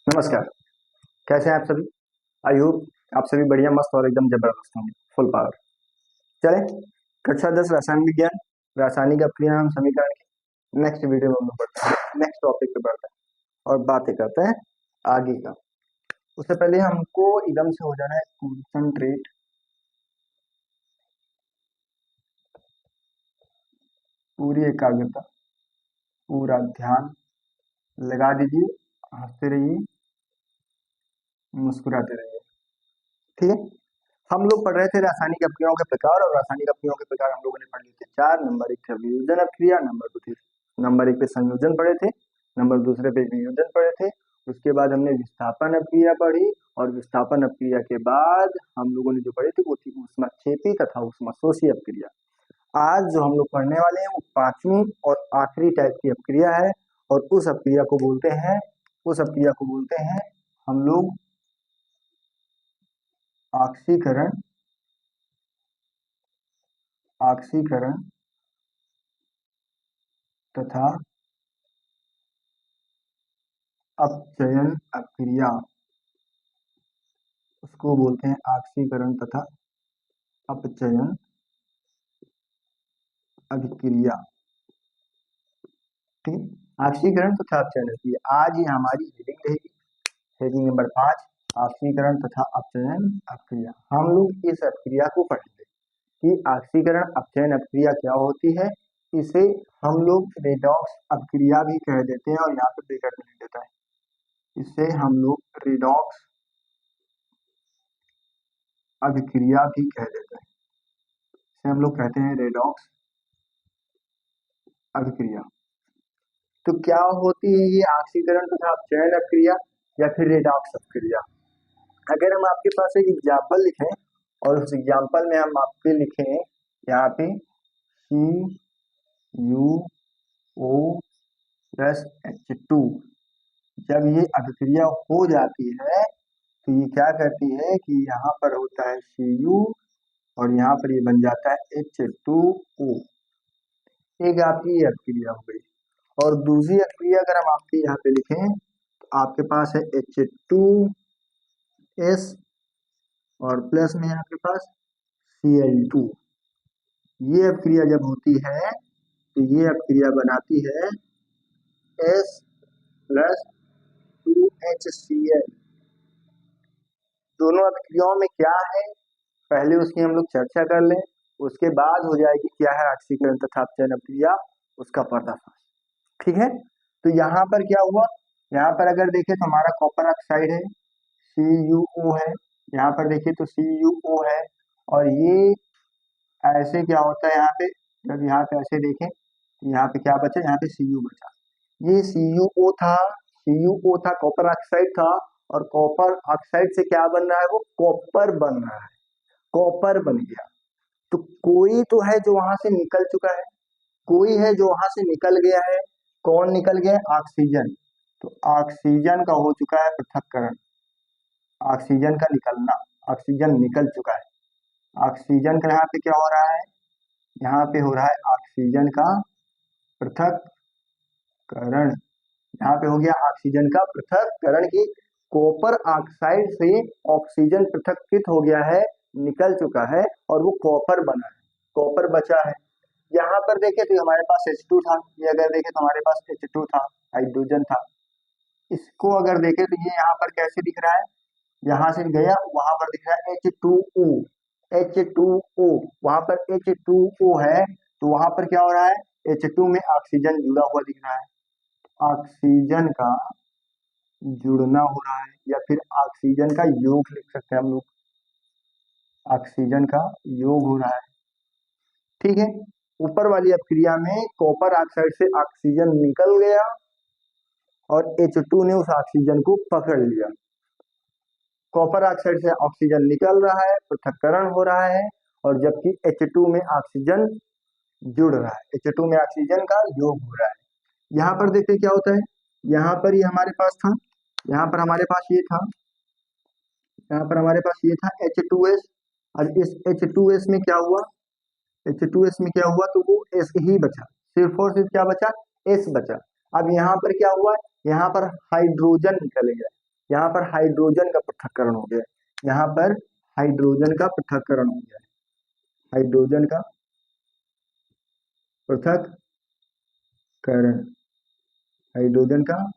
नमस्कार। कैसे हैं आप सभी? आई होप आप सभी बढ़िया, मस्त और एकदम जबरदस्त होंगे, फुल पावर। चले, कक्षा 10 रसायन विज्ञान, रासायनिक अपक्रिया समीकरण की नेक्स्ट वीडियो में हम लोग बढ़ते हैं, नेक्स्ट टॉपिक पे बढ़ते हैं और बातें करते हैं आगे का। उससे पहले हमको एकदम से हो जाना है कंसंट्रेट, पूरी एकाग्रता, पूरा ध्यान लगा दीजिए, हंसते रहिए, मुस्कुराते रहिए। ठीक है, हम लोग पढ़ रहे थे रासायनिक अपक्रियाओं के प्रकार, और रासायनिक अपक्रियाओं के प्रकार हम लोगों ने पढ़ लिए थे चार। नंबर एक था वियोजन अपक्रिया, नंबर दो थी, नंबर एक पे संयोजन पढ़े थे, नंबर दूसरे पे वियोजन पढ़े थे। उसके बाद हमने विस्थापन अपक्रिया पढ़ी, और विस्थापन अपक्रिया के बाद हम लोगों ने जो पढ़े थे वो थी ऊष्माक्षेपी तथा ऊष्माशोषी अपक्रिया। आज जो हम लोग पढ़ने वाले हैं वो पांचवी और आखिरी टाइप की अपक्रिया है, और उस अपक्रिया को बोलते हैं, उस अपक्रिया को बोलते हैं हम लोग ऑक्सीकरण, ऑक्सीकरण तथा अपचयन अपक्रिया। उसको बोलते हैं ऑक्सीकरण तथा अपचयन अभिक्रिया। ठीक, ऑक्सीकरण तथा अपचयन अभिक्रिया आज ये हमारी हेडिंग रहेगी, हेडिंग नंबर 5, ऑक्सीकरण तथा अपचयन अपक्रिया। हम लोग इस अपक्रिया को पढ़ेंगे कि ऑक्सीकरण अपचयन अपक्रिया क्या होती है। इसे हम लोग रेडॉक्स अपक्रिया भी कह देते हैं, और यहाँ पे ब्रैकेट में लिख देता है, इसे हम लोग रेडॉक्स अभिक्रिया भी कह देते हैं, इसे हम लोग कहते हैं रेडॉक्स अभिक्रिया। तो क्या होती है ये ऑक्सीकरण तथा अपचयन अपक्रिया या फिर रेडॉक्स अपक्रिया? अगर हम आपके पास एक एग्जाम्पल लिखें, और उस एग्जाम्पल में हम आपके लिखें यहाँ पे CuO+H2, जब ये अभिक्रिया हो जाती है तो ये क्या करती है कि यहाँ पर होता है Cu, और यहाँ पर ये बन जाता है H2O। एक आपकी ये अभिक्रिया हो गई, और दूसरी अभिक्रिया अगर हम आपके यहाँ पे लिखें तो आपके पास है H2S, और प्लस में आपके पास Cl2। ये अभिक्रिया जब होती है तो ये अभिक्रिया बनाती है S+2HCl। दोनों अभिक्रियाओं में क्या है, पहले उसकी हम लोग चर्चा कर लें, उसके बाद हो जाएगी क्या है ऑक्सीकरण तथा अपचयन अभिक्रिया, उसका पर्दाफाश। ठीक है, तो यहाँ पर क्या हुआ, यहाँ पर अगर देखें तो हमारा कॉपर ऑक्साइड है, CuO है, यहाँ पर देखिए तो CuO है, और ये ऐसे क्या होता है यहाँ पे, जब यहाँ पे ऐसे देखें तो यहाँ पे क्या बचा, यहाँ पे Cu बचा। ये CuO था, CuO था, कॉपर ऑक्साइड था, और कॉपर ऑक्साइड से क्या बन रहा है, वो कॉपर बन रहा है, कॉपर बन गया। तो कोई तो है जो वहां से निकल चुका है, कोई है जो वहां से निकल गया है। कौन निकल गया? ऑक्सीजन। तो ऑक्सीजन का हो चुका है पृथक्करण, ऑक्सीजन का निकलना, ऑक्सीजन निकल चुका है। ऑक्सीजन का यहाँ पे क्या हो रहा है, यहाँ पे हो रहा है ऑक्सीजन का पृथक्करण। यहाँ पे हो गया ऑक्सीजन का पृथक्करण की कॉपर ऑक्साइड से ऑक्सीजन पृथक्कृत हो गया है, निकल चुका है, और वो कॉपर बना है, कॉपर बचा है। यहाँ पर देखे तो हमारे पास H2 था, ये अगर देखे तो हमारे पास H2 था, हाइड्रोजन था। इसको अगर देखे तो ये यहाँ पर कैसे दिख रहा है, यहाँ से गया वहां पर दिख रहा है H2O, H2O, वहां पर H2O है, तो वहां पर क्या हो रहा है, H2 में ऑक्सीजन जुड़ा हुआ दिख रहा है, ऑक्सीजन का जुड़ना हो रहा है, या फिर ऑक्सीजन का योग लिख सकते हैं हम लोग, ऑक्सीजन का योग हो रहा है। ठीक है, ऊपर वाली अपक्रिया में कॉपर ऑक्साइड से ऑक्सीजन निकल गया, और H2 ने उस ऑक्सीजन को पकड़ लिया। कॉपर ऑक्साइड से ऑक्सीजन निकल रहा है, पृथक्करण हो रहा है, और जबकि H2 में ऑक्सीजन जुड़ रहा है, H2 में ऑक्सीजन का योग हो रहा है। यहाँ पर देखिए क्या होता है, यहाँ पर ये हमारे पास था, यहाँ पर हमारे पास ये था, यहाँ पर हमारे पास ये था H2S, और इस H2S में क्या हुआ, H2S में क्या हुआ, तो वो S ही बचा, सिर्फ और सिर्फ क्या बचा, S बचा। अब यहाँ पर क्या हुआ, यहाँ पर हाइड्रोजन निकल गया, यहाँ पर हाइड्रोजन का पृथक्करण हो गया, यहाँ पर हाइड्रोजन का पृथक्करण हो गया, हाइड्रोजन का पृथक्करण, हाइड्रोजन का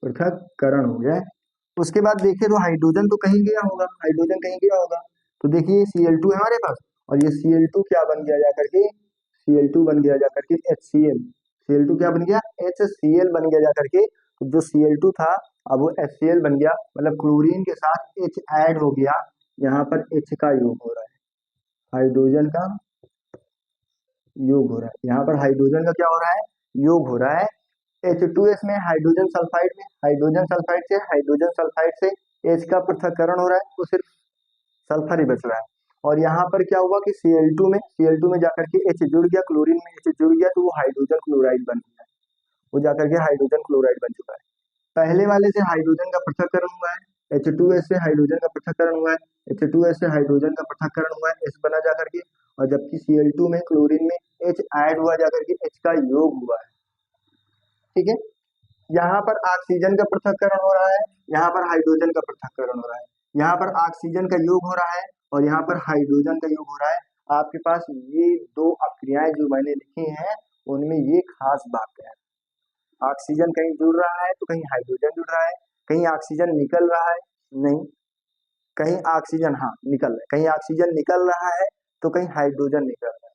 पृथक्करण हो गया है। उसके बाद देखिए तो हाइड्रोजन तो कहीं गया होगा, हाइड्रोजन कहीं गया होगा, तो देखिए Cl2 है हमारे पास, और ये Cl2 क्या बन गया जाकर के, Cl2 बन गया जाकर के HCl, Cl2 क्या बन गया, HCl बन गया जाकर के। तो जो Cl2 था अब वो HCl बन गया, मतलब क्लोरीन के साथ H ऐड हो गया, यहाँ पर H का योग हो रहा है, हाइड्रोजन का योग हो रहा है, यहाँ पर हाइड्रोजन का क्या हो रहा है, योग हो रहा है। H2S में हाइड्रोजन सल्फाइड में, हाइड्रोजन सल्फाइड से H का पृथक्करण हो रहा है, तो सिर्फ सल्फर ही बच रहा है। और यहाँ पर क्या हुआ कि Cl2 में जाकर के H जुड़ गया, क्लोरीन में H जुड़ गया, तो वो हाइड्रोजन क्लोराइड बन गया, वो जाकर के हाइड्रोजन क्लोराइड बन चुका है। पहले वाले से हाइड्रोजन का पृथक्करण हुआ है, H2S से हाइड्रोजन का पृथक्करण हुआ है, H2S से हाइड्रोजन का पृथक्करण हुआ है, H बना जाकर के, और जबकि Cl2 में क्लोरीन में H ऐड हुआ जाकर के H का योग हुआ है, ठीक है। यहाँ पर ऑक्सीजन का पृथक्करण हो रहा है, यहाँ पर हाइड्रोजन का पृथक्करण हो रहा है, यहाँ पर ऑक्सीजन का योग हो रहा है और यहाँ पर हाइड्रोजन का योग हो रहा है। आपके पास ये दो अक्रियाएं जो मैंने लिखी हैं उनमें ये खास बात है, ऑक्सीजन कहीं जुड़ रहा है तो कहीं हाइड्रोजन जुड़ रहा है, कहीं ऑक्सीजन निकल रहा है, नहीं, कहीं ऑक्सीजन, हाँ निकल रहा है, कहीं ऑक्सीजन निकल रहा है तो कहीं हाइड्रोजन निकल रहा है,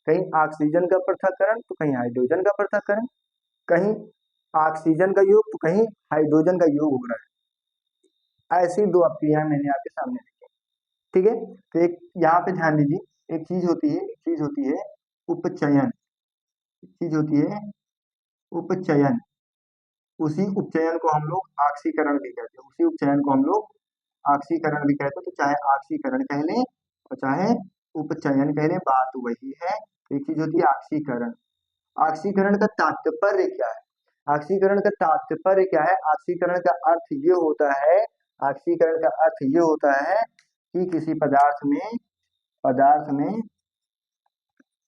कहीं ऑक्सीजन का पृथक्करण तो कहीं हाइड्रोजन का पृथक्करण, कहीं ऑक्सीजन का योग तो कहीं हाइड्रोजन का योग हो रहा है। ऐसी दो अक्रियाएं मैंने आपके सामने रखी, ठीक है। तो एक यहाँ पे ध्यान दीजिए, एक चीज होती है उपचयन, एक चीज होती है उपचयन, उसी उपचयन को हम लोग ऑक्सीकरण भी कहते हैं, उसी उपचयन को हम लोग ऑक्सीकरण भी कहते हैं। तो चाहे ऑक्सीकरण कह लें और चाहे उपचयन कह लें, बात वही है। एक चीज होती है ऑक्सीकरण, ऑक्सीकरण का तात्पर्य क्या है, ऑक्सीकरण का तात्पर्य क्या है, ऑक्सीकरण का अर्थ ये होता है, ऑक्सीकरण का अर्थ ये होता है कि किसी पदार्थ में पदार्थ में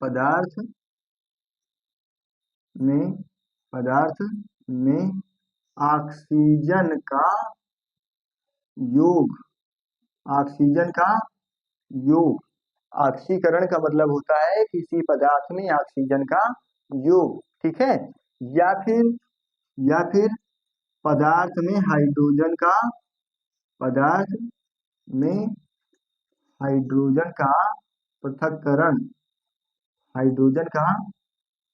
पदार्थ में ऑक्सीजन का योग, ऑक्सीजन का योग, ऑक्सीकरण का मतलब होता है किसी पदार्थ में ऑक्सीजन का योग, ठीक है। या फिर या फिर पदार्थ में हाइड्रोजन का, पदार्थ में हाइड्रोजन का पृथक्करण, हाइड्रोजन का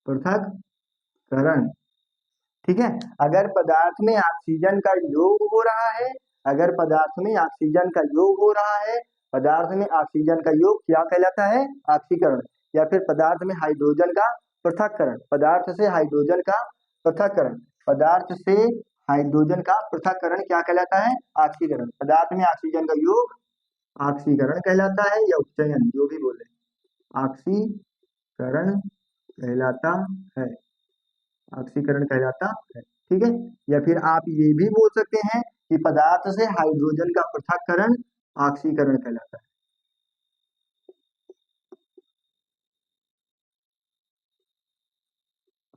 पृथक्करण, ठीक है। अगर पदार्थ में ऑक्सीजन का योग हो रहा है, अगर पदार्थ में ऑक्सीजन का योग हो रहा है, पदार्थ में ऑक्सीजन का योग क्या कहलाता है, ऑक्सीकरण। या फिर पदार्थ में हाइड्रोजन का पृथक्करण, पदार्थ से हाइड्रोजन का पृथक्करण, पदार्थ से हाइड्रोजन का पृथक्करण क्या कहलाता है, ऑक्सीकरण। पदार्थ में ऑक्सीजन का योग ऑक्सीकरण कहलाता है, या उपचयन जो भी बोले, ऑक्सीकरण कहलाता है, ऑक्सीकरण कहलाता है, ठीक है। या फिर आप ये भी बोल सकते हैं कि पदार्थ से हाइड्रोजन का पृथक्करण ऑक्सीकरण कहलाता है,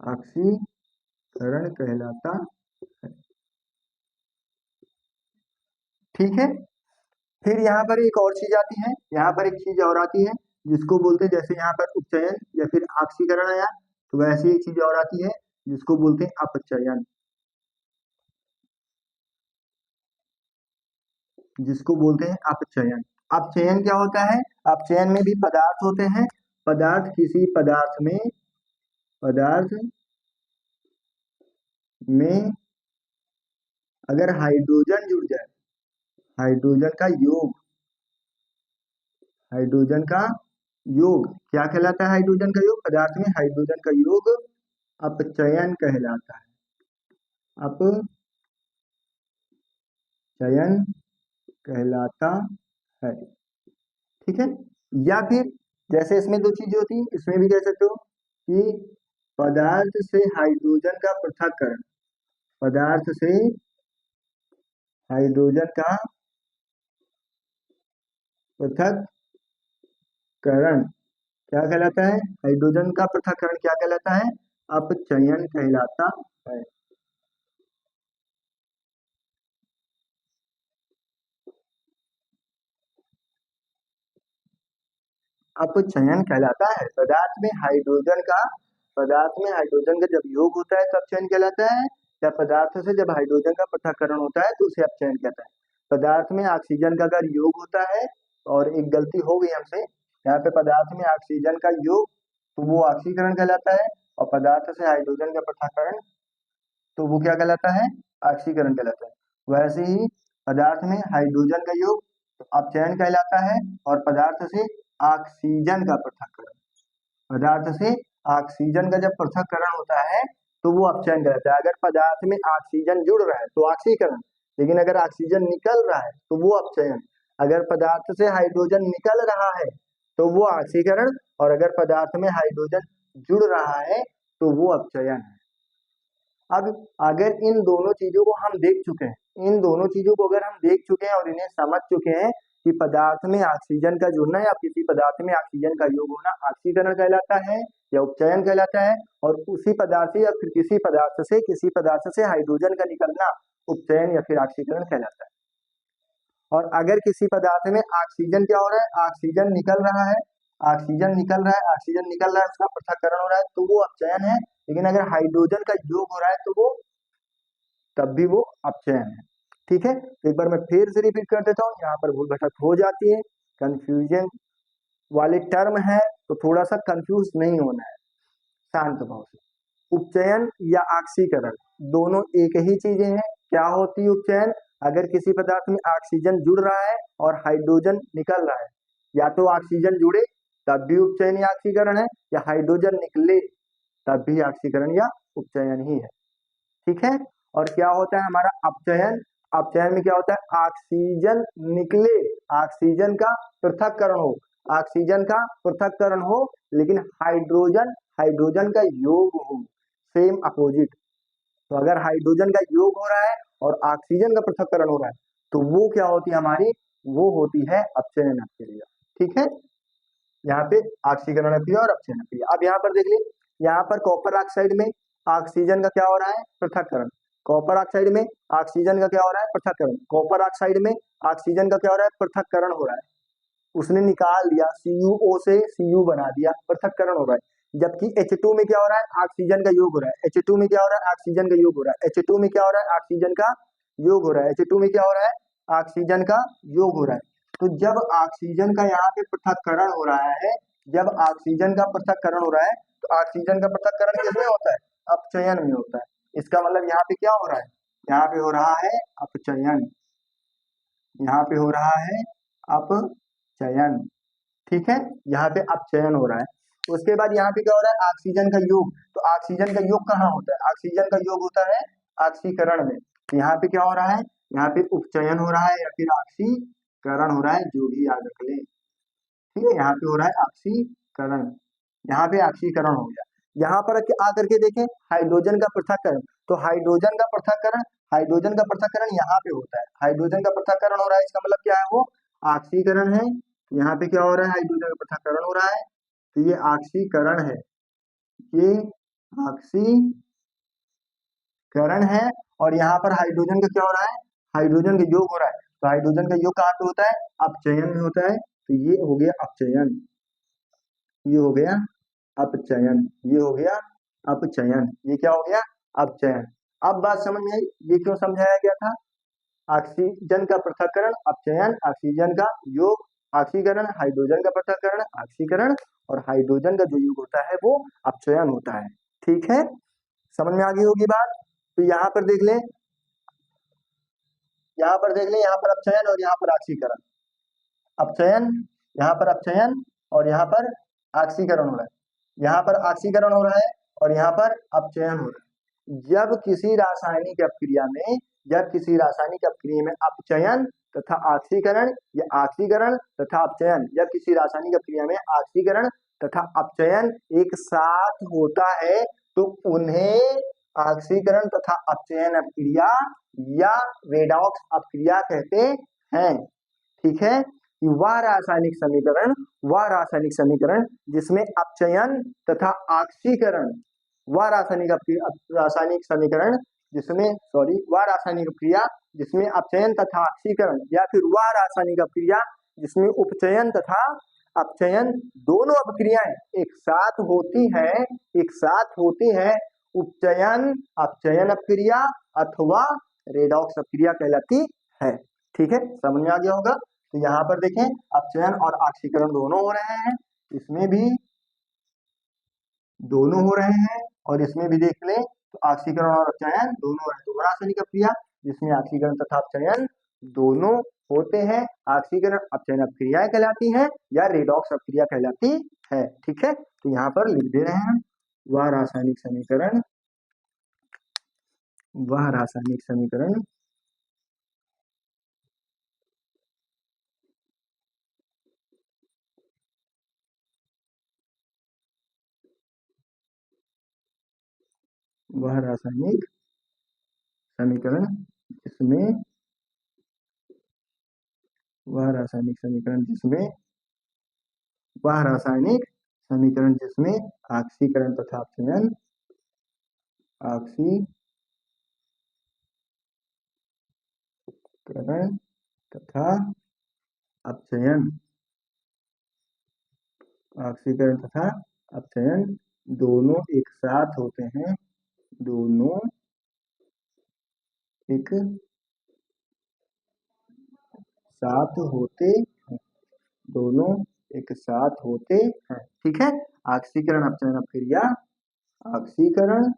ऑक्सीकरण कहलाता है, ठीक है। फिर यहाँ पर एक और चीज आती है, यहाँ पर एक चीज और आती है जिसको बोलते हैं, जैसे यहाँ पर उपचयन या फिर ऑक्सीकरण आया, तो वैसे एक चीज और आती है जिसको बोलते हैं अपचयन, जिसको बोलते हैं अपचयन। अपचयन क्या होता है, अपचयन में भी पदार्थ होते हैं, पदार्थ किसी पदार्थ में अगर हाइड्रोजन जुड़ जाए, हाइड्रोजन का योग, हाइड्रोजन का योग क्या कहलाता है, हाइड्रोजन का योग, पदार्थ में हाइड्रोजन का योग अपचयन कहलाता है, अपचयन कहलाता है, ठीक है। या फिर जैसे इसमें दो चीजें होती है, इसमें भी कह सकते हो कि पदार्थ से हाइड्रोजन का पृथक्करण, पदार्थ से हाइड्रोजन का पृथक्करण क्या कहलाता है, हाइड्रोजन का पृथक्करण क्या कहलाता है, अपचयन कहलाता है, अपचयन कहलाता है। पदार्थ में हाइड्रोजन का जब योग होता है तो अपचयन कहलाता है, या पदार्थ से जब हाइड्रोजन का पृथक्करण होता है तो उसे अपचयन कहता है। पदार्थ में ऑक्सीजन का अगर योग होता है, और एक गलती हो गई हमसे, यहाँ पे पदार्थ में ऑक्सीजन का योग तो वो ऑक्सीकरण कहलाता है, और पदार्थ से हाइड्रोजन का पृथक्करण तो वो क्या कहलाता है, ऑक्सीकरण कहलाता है। वैसे ही पदार्थ में हाइड्रोजन का योग तो अपचयन कहलाता है, और पदार्थ से ऑक्सीजन का पृथक्करण, पदार्थ से ऑक्सीजन का जब पृथक्करण होता है तो वो अपचयन कहलाता है। अगर पदार्थ में ऑक्सीजन जुड़ रहा है तो ऑक्सीकरण, लेकिन अगर ऑक्सीजन निकल रहा है तो वो अपचयन। अगर पदार्थ से हाइड्रोजन निकल रहा है तो वो ऑक्सीकरण, और अगर पदार्थ में हाइड्रोजन जुड़ रहा है तो वो अपचयन है। अब अगर इन दोनों चीजों को हम देख चुके हैं, इन दोनों चीजों को अगर हम देख चुके हैं और इन्हें समझ चुके हैं कि पदार्थ में ऑक्सीजन का जुड़ना या किसी पदार्थ में ऑक्सीजन का योग होना ऑक्सीकरण कहलाता है या उपचयन कहलाता है, और उसी पदार्थ या फिर किसी पदार्थ से हाइड्रोजन का निकलना उपचयन या फिर ऑक्सीकरण कहलाता है। और अगर किसी पदार्थ में ऑक्सीजन क्या हो रहा है, ऑक्सीजन निकल रहा है, उसका पृथक्करण हो रहा है तो वो अपचयन है। लेकिन अगर हाइड्रोजन का योग हो रहा है तो वो तब भी वो अपचयन है। ठीक है, तो एक बार मैं फिर से रिपीट कर देता हूँ, यहाँ पर भूल भटक हो जाती है, कंफ्यूजन वाले टर्म है तो थोड़ा सा कंफ्यूज नहीं होना है, शांत भाव से। उपचयन या ऑक्सीकरण दोनों एक ही चीजें हैं। क्या होती है उपचयन, अगर किसी पदार्थ में ऑक्सीजन जुड़ रहा है और हाइड्रोजन निकल रहा है, या तो ऑक्सीजन जुड़े तब भी उपचयन या ऑक्सीकरण है, या हाइड्रोजन निकले तब भी ऑक्सीकरण या उपचयन ही है। ठीक है, और क्या होता है हमारा अपचयन, अपचयन में क्या होता है, ऑक्सीजन निकले, ऑक्सीजन का पृथक्करण हो, ऑक्सीजन का पृथक्करण हो, लेकिन हाइड्रोजन का योग हो, सेम अपोजिट। तो अगर हाइड्रोजन का योग हो रहा है और ऑक्सीजन का पृथक्करण हो रहा है तो वो क्या होती है हमारी, वो होती है अपचयन अभिक्रिया। ठीक है, यहाँ पे ऑक्सीकरण अभिक्रिया और अपचयन अभिक्रिया। अब यहाँ पर देख लीजिए, यहाँ पर कॉपर ऑक्साइड में ऑक्सीजन का क्या हो रहा है, पृथक्करण। कॉपर ऑक्साइड में ऑक्सीजन का क्या हो रहा है, पृथक्करण। कॉपर ऑक्साइड में ऑक्सीजन का क्या हो रहा है, पृथक्करण हो रहा है, उसने निकाल दिया, CuO से Cu बना दिया, पृथक्करण हो रहा है। जबकि H2 में क्या हो रहा है, ऑक्सीजन का योग हो रहा है। H2 में क्या हो रहा है, ऑक्सीजन का योग हो रहा है। H2 में क्या हो रहा है, ऑक्सीजन का योग हो रहा है। H2 में क्या हो रहा है, ऑक्सीजन का योग हो रहा है। तो जब ऑक्सीजन का यहाँ पे पृथक्करण हो रहा है, जब ऑक्सीजन का पृथक्करण हो रहा है तो ऑक्सीजन का पृथक्करण किसमें होता है, अपचयन में होता है। इसका मतलब यहाँ पे क्या हो रहा है, यहाँ पे हो रहा है अपचयन, यहाँ पे हो रहा है अपचयन। ठीक है, यहाँ पे अपचयन हो रहा है। उसके बाद यहाँ पे क्या हो रहा है, ऑक्सीजन का योग। तो ऑक्सीजन का योग कहाँ होता है, ऑक्सीजन का योग होता है ऑक्सीकरण में। तो यहाँ पे क्या हो रहा है, यहाँ पे उपचयन हो रहा है या फिर ऑक्सीकरण हो रहा है, जो भी याद रख ले। ठीक है, यहाँ पे हो रहा है ऑक्सीकरण, यहाँ पे ऑक्सीकरण हो गया। यहाँ पर आकर के देखें हाइड्रोजन का पृथक्करण, तो हाइड्रोजन का पृथक्करण यहाँ पे होता है, हाइड्रोजन का पृथक्करण हो रहा है, इसका मतलब क्या है, वो ऑक्सीकरण है। यहाँ पे क्या हो रहा है, हाइड्रोजन का पृथक्करण हो रहा है, तो ये ऑक्सीकरण है, ये ऑक्सीकरण है। और यहाँ पर हाइड्रोजन का क्या हो रहा है, हाइड्रोजन का योग हो रहा है। तो हाइड्रोजन का योग कहाँ पे होता है, अपचयन में होता है। तो ये हो गया अपचयन, ये हो गया अपचयन, ये हो गया अपचयन, ये क्या हो गया, अपचयन। अब बात समझ में आई, ये क्यों समझाया गया था, ऑक्सीजन का पृथक्करण अपचयन, ऑक्सीजन का योग ऑक्सीकरण, हाइड्रोजन का पृथक्करण ऑक्सीकरण, और हाइड्रोजन का जो योग होता है वो अपचयन होता है। ठीक है, समझ में आ गई होगी बात। तो यहाँ पर देख लें, यहाँ पर अपचयन और यहाँ पर ऑक्सीकरण, अपचयन, यहाँ पर अपचयन और यहाँ पर ऑक्सीकरण हो रहा है, यहाँ पर ऑक्सीकरण हो रहा है और यहाँ पर अपचयन हो रहा है। जब किसी रासायनिक अपक्रिया में अपचयन तथा ऑक्सीकरण या ऑक्सीकरण तथा अपचयन, जब किसी रासायनिक अपक्रिया में ऑक्सीकरण तथा अपचयन एक साथ होता है तो उन्हें ऑक्सीकरण तथा अपचयन अपक्रिया या रेडॉक्स अपक्रिया कहते हैं। ठीक है, वह रासायनिक समीकरण जिसमें अपचयन तथा ऑक्सीकरण, वह रासायनिक समीकरण जिसमें वह रासायनिक क्रिया जिसमें अपचयन तथा ऑक्सीकरण, या फिर वह रासायनिक क्रिया जिसमें उपचयन तथा अपचयन दोनों अपक्रियाएं एक साथ होती हैं उपचयन अपचयन अपक्रिया अथवा रेडॉक्स अपक्रिया कहलाती है। ठीक है, समझ में आ गया होगा। तो यहाँ पर देखें अपचयन और ऑक्सीकरण दोनों हो रहे हैं, इसमें भी दोनों हो रहे हैं और इसमें भी देख लें तो ऑक्सीकरण और अपचयन दोनों हो रहे हैं। तो रासायनिक अपक्रिया जिसमें ऑक्सीकरण तथा अपचयन दोनों होते हैं, ऑक्सीकरण अपचयन अपक्रियाएं कहलाती हैं या रेडॉक्स अपक्रिया कहलाती है। ठीक है, तो यहाँ पर लिख दे रहे हैं वह रासायनिक समीकरण वह रासायनिक समीकरण वह रासायनिक समीकरण जिसमें वह रासायनिक समीकरण जिसमें वह रासायनिक समीकरण जिसमें ऑक्सीकरण तथा अपचयन ऑक्सीकरण तथा अपचयन ऑक्सीकरण तथा अपचयन दोनों एक साथ होते हैं, दोनों एक साथ होते हैं, दोनों एक साथ होते हैं। ठीक है, ऑक्सीकरण अपचयन अपक्रिया ऑक्सीकरण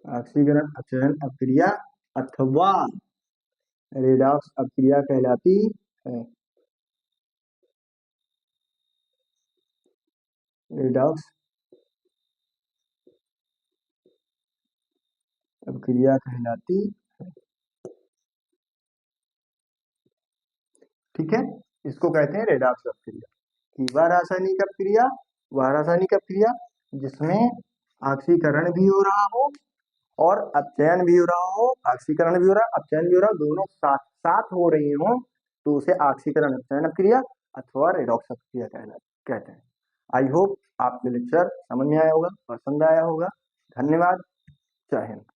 ऑक्सीकरण अपचयन अपक्रिया अथवा रेडॉक्स अपक्रिया कहलाती है। रेडॉक्स अपक्रिया कहलाती है। ठीक है, इसको कहते हैं रेडॉक्स अपक्रिया कि वह रासायनिक अपक्रिया जिसमें ऑक्सीकरण भी हो रहा हो और अपचयन भी हो रहा हो, ऑक्सीकरण भी हो रहा है अपचयन भी हो रहा है, दोनों साथ साथ हो रही हो तो उसे ऑक्सीकरण अपचयन अपक्रिया अथवा रेडॉक्स अपक्रिया कहते हैं। आई होप आपके लेक्चर समझ में आया होगा, पसंद आया होगा। धन्यवाद, जय हिंद।